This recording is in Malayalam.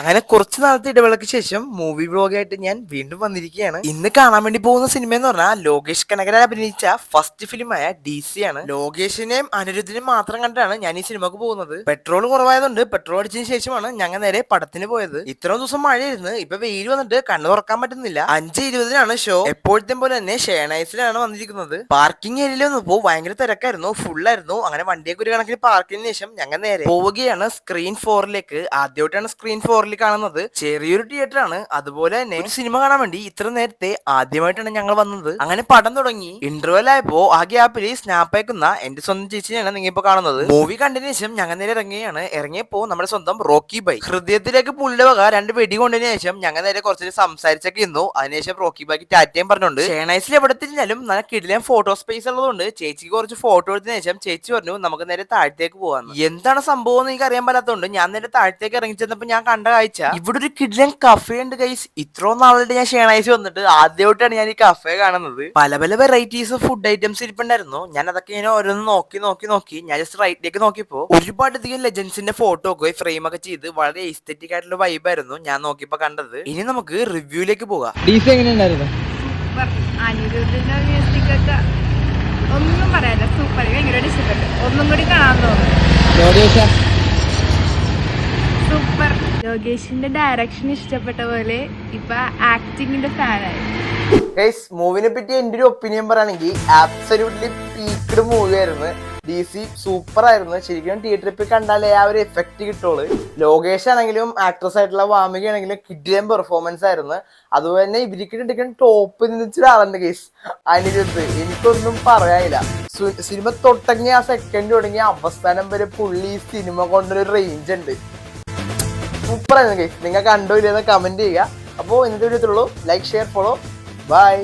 അങ്ങനെ കുറച്ച് നാളത്തെ ഇടവേളയ്ക്ക് ശേഷം മൂവി വ്ലോഗായിട്ട് ഞാൻ വീണ്ടും വന്നിരിക്കുകയാണ്. ഇന്ന് കാണാൻ വേണ്ടി പോകുന്ന സിനിമ എന്ന് പറഞ്ഞാൽ ലോകേഷ് കനകരാജ് അഭിനയിച്ച ഫസ്റ്റ് ഫിലിമായ DC ആണ്. ലോകേഷിനെയും അനിരുദ്ധിനെയും മാത്രം കണ്ടാണ് ഞാൻ ഈ സിനിമക്ക് പോകുന്നത്. പെട്രോൾ കുറവായതുകൊണ്ട് പെട്രോൾ അടിച്ചതിന് ശേഷമാണ് ഞങ്ങൾ നേരെ പടത്തിന് പോയത്. ഇത്രയും ദിവസം മഴയായിരുന്നു, ഇപ്പൊ വെയിൽ വന്നിട്ട് കണ്ണു തുറക്കാൻ പറ്റുന്നില്ല. 5:20 ഷോ. എപ്പോഴത്തെ പോലെ തന്നെ ഷേണൈസിലാണ് വന്നിരിക്കുന്നത്. പാർക്കിംഗ് ഏരിയയിൽ വന്നപ്പോ ഭയങ്കര തിരക്കായിരുന്നു, ഫുള്ളായിരുന്നു. അങ്ങനെ വണ്ടിയൊക്കെ ഒരു കണക്കിന് പാർക്കിന് ശേഷം ഞങ്ങൾ നേരെ പോവുകയാണ് സ്ക്രീൻ 4ലേക്ക്. ആദ്യമായിട്ടാണ് സ്ക്രീൻ 4 കാണുന്നത്. ചെറിയൊരു തിയേറ്റർ ആണ്. അതുപോലെ തന്നെ ഒരു സിനിമ കാണാൻ വേണ്ടി ഇത്ര നേരത്തെ ആദ്യമായിട്ടാണ് ഞങ്ങൾ വന്നത്. അങ്ങനെ പടം തുടങ്ങി. ഇന്റർവെൽ ആയപ്പോ ആ ഗ്യാപ്പിൽ സ്നാപ്പ് അയക്കുന്ന എന്റെ സ്വന്തം ചേച്ചിയാണ് നിങ്ങൾ ഇപ്പൊ കാണുന്നത്. മൂവി കണ്ടതിന് ശേഷം ഞങ്ങൾ നേരെ ഇറങ്ങിയാണ്. ഇറങ്ങിയപ്പോ നമ്മുടെ സ്വന്തം റോക്കി ബൈ ഹൃദയത്തിലേക്ക് പുള്ളിയുടെ വക 2 വെടി കൊണ്ടതിന് ശേഷം ഞങ്ങൾ നേരെ കുറച്ച് സംസാരിച്ചൊക്കെ ഇരുന്നു. അതിനുശേഷം റോക്കി ബൈക്ക് ടാറ്റയും പറഞ്ഞുകൊണ്ട് ഷേണൈസിൽ എവിടെ തിരിഞ്ഞാലും നല്ല കിടിലൻ ഫോട്ടോ സ്പേസ് ഉള്ളതുകൊണ്ട് ചേച്ചിക്ക് കുറച്ച് ഫോട്ടോ എടുത്തതിന് ശേഷം ചേച്ചി പറഞ്ഞു നമുക്ക് നേരെ താഴത്തേക്ക് പോകാന്ന്. എന്താണ് സംഭവം എന്ന് എനിക്ക് അറിയാൻ പറ്റാത്തതുകൊണ്ട് ഞാൻ നേരെ താഴത്തേക്ക് ഇറങ്ങി ചെന്നപ്പോ ഞാൻ കണ്ട കാഴ്ച, ഇവിടെ ഒരു കിടിലൻ കഫേ ഉണ്ട് ഗൈസ്. ഇത്രയും നാളായിട്ട് ഞാൻ ഷേണൈസ് വന്നിട്ട് ആദ്യമായിട്ടാണ് ഞാൻ ഈ കഫേ കാണുന്നത്. പല പല വെറൈറ്റീസ് ഓഫ് ഫുഡ് ഐറ്റംസ് ഇരിപ്പുണ്ടായിരുന്നു. ഞാൻ അതൊക്കെ ഇങ്ങനെ ഓരോന്ന് നോക്കി ഞാൻ ജസ്റ്റ് റൈറ്റിലേക്ക് നോക്കിയപ്പോ ഒരുപാട് അധികം ലെജൻസിന്റെ ഫോട്ടോ ഒക്കെ ഫ്രെയിം ഒക്കെ ചെയ്ത് വളരെ എസ്തെറ്റിക് ആയിട്ടുള്ള വൈബായിരുന്നു ഞാൻ നോക്കിയപ്പോ കണ്ടത്. ഇനി നമുക്ക് റിവ്യൂലേക്ക് പോകാം. അനിരുദ്ധിന്റെ മ്യൂസിക് ഒക്കെ ഒന്നും പറയാനില്ല, സൂപ്പർ, ഭയങ്കര ഇഷ്ടപ്പെട്ടു. ഒന്നും കൂടി കാണാൻ തോന്നുന്നു. സൂപ്പർ. ലോകേഷിന്റെ ഡയറക്ഷൻ ഇഷ്ടപ്പെട്ട പോലെ ഇപ്പൊ ആക്ടിങ്ങിന്റെ ഫാനായി. മൂവിനെ പറ്റി എന്റെ ഒരു ഒപ്പീനിയൻ പറയുകയാണെങ്കിൽ ആബ്സല്യൂട്ട്ലി പീക്ക്ഡ് മൂവി ആയിരുന്നു. DC സൂപ്പർ ആയിരുന്നു. ശരിക്കും തിയേറ്ററിൽ പോയി കണ്ടാലേ ആ ഒരു എഫക്ട് കിട്ടുള്ളൂ. ലോകേഷ് ആണെങ്കിലും ആക്ട്രസ് ആയിട്ടുള്ള വാമിക ആണെങ്കിലും കിഡിലൻ പെർഫോമൻസ് ആയിരുന്നു. അതുപോലെ തന്നെ ഇവർക്ക് ടോപ്പ് നിന്നിട്ടൊരാളുണ്ട് കേസ്, അനിരുദ്ധ്. എനിക്കൊന്നും പറയാനില്ല. സിനിമ തൊട്ടങ്ങി ആ സെക്കൻഡ് തുടങ്ങി അവസാനം വരെ പുള്ളി സിനിമ കൊണ്ടൊരു റേഞ്ച് ഉണ്ട്. സൂപ്പർ ആയിരുന്നു കേസ്. നിങ്ങൾ കണ്ടോ ഇല്ലെന്ന് കമന്റ് ചെയ്യുക. അപ്പോൾ ഇന്നത്തെ video like, share, follow. By.